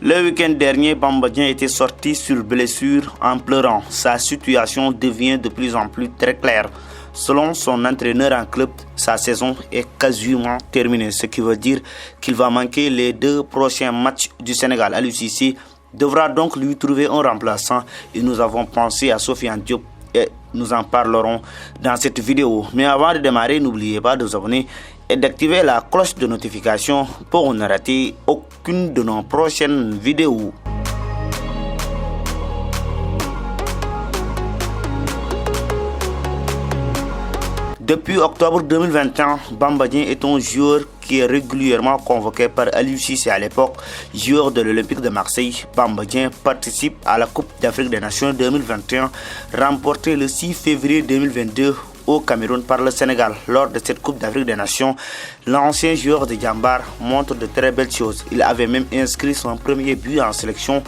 Le week-end dernier, Bamba Dieng était sorti sur blessure en pleurant. Sa situation devient de plus en plus très claire. Selon son entraîneur en club, sa saison est quasiment terminée, ce qui veut dire qu'il va manquer les 2 prochains matchs du Sénégal. Aliou Cissé devra donc lui trouver un remplaçant et nous avons pensé à Sofiane Diop et nous en parlerons dans cette vidéo. Mais avant de démarrer, n'oubliez pas de vous abonner et d'activer la cloche de notification pour ne rater aucune de nos prochaines vidéos. Depuis octobre 2021, Bamba Dieng est un joueur qui est régulièrement convoqué par Aliou Cissé à l'époque, joueur de l'Olympique de Marseille. Bamba Dieng participe à la Coupe d'Afrique des Nations 2021, remportée le 6 février 2022 au Cameroun par le Sénégal. Lors de cette Coupe d'Afrique des Nations, l'ancien joueur de Djambar montre de très belles choses. Il avait même inscrit son premier but en sélection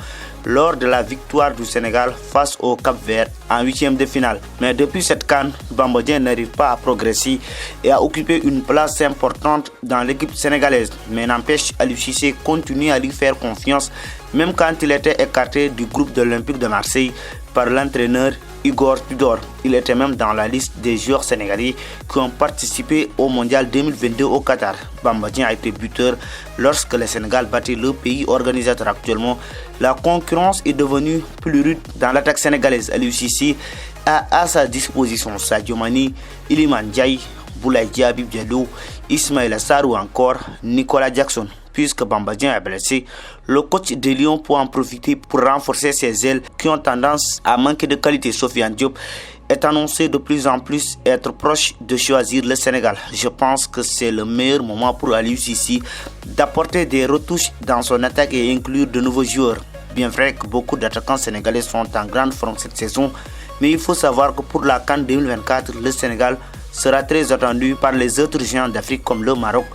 lors de la victoire du Sénégal face au Cap-Vert en 8e de finale. Mais depuis cette CAN, Bamba Dieng n'arrive pas à progresser et à occuper une place importante dans l'équipe sénégalaise. Mais n'empêche, Aliou Cissé continue à lui faire confiance même quand il était écarté du groupe de l'Olympique de Marseille par l'entraîneur Igor Tudor. Il était même dans la liste des joueurs sénégalais qui ont participé au Mondial 2022 au Qatar. Bamba Dieng a été buteur lorsque le Sénégal battait le pays organisateur. Actuellement, la concurrence est devenue plus rude dans l'attaque sénégalaise. Aliou Cissé a à sa disposition Sadio Mané, Iliman Ndiaye, Boulaye Dia, Habib Diallo, Ismaïla Sarr ou encore Nicolas Jackson. Puisque Bamba Dieng est blessé, le coach de Lyon peut en profiter pour renforcer ses ailes qui ont tendance à manquer de qualité. Sofiane Diop est annoncé de plus en plus être proche de choisir le Sénégal. Je pense que c'est le meilleur moment pour Aliou Cissé d'apporter des retouches dans son attaque et inclure de nouveaux joueurs. Bien vrai que beaucoup d'attaquants sénégalais sont en grande forme cette saison, mais il faut savoir que pour la CAN 2024, le Sénégal sera très attendu par les autres géants d'Afrique comme le Maroc,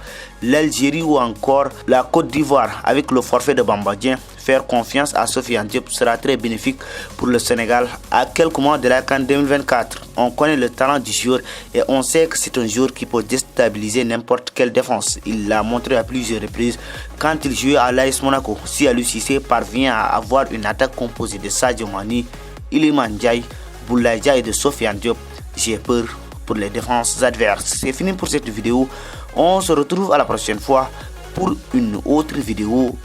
l'Algérie ou encore la Côte d'Ivoire. Avec le forfait de Bamba Dieng, faire confiance à Sofiane Diop sera très bénéfique pour le Sénégal à quelques mois de la CAN 2024. On connaît le talent du joueur et on sait que c'est un joueur qui peut déstabiliser n'importe quelle défense. Il l'a montré à plusieurs reprises quand il jouait à l'AS Monaco. Si Aliou Cissé parvient à avoir une attaque composée de Sadio Mané, Iliman Ndiaye, Boulaye Dia et de Sofiane Diop, j'ai peur pour les défenses adverses. C'est fini pour cette vidéo. On se retrouve à la prochaine fois pour une autre vidéo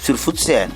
sur FootScène.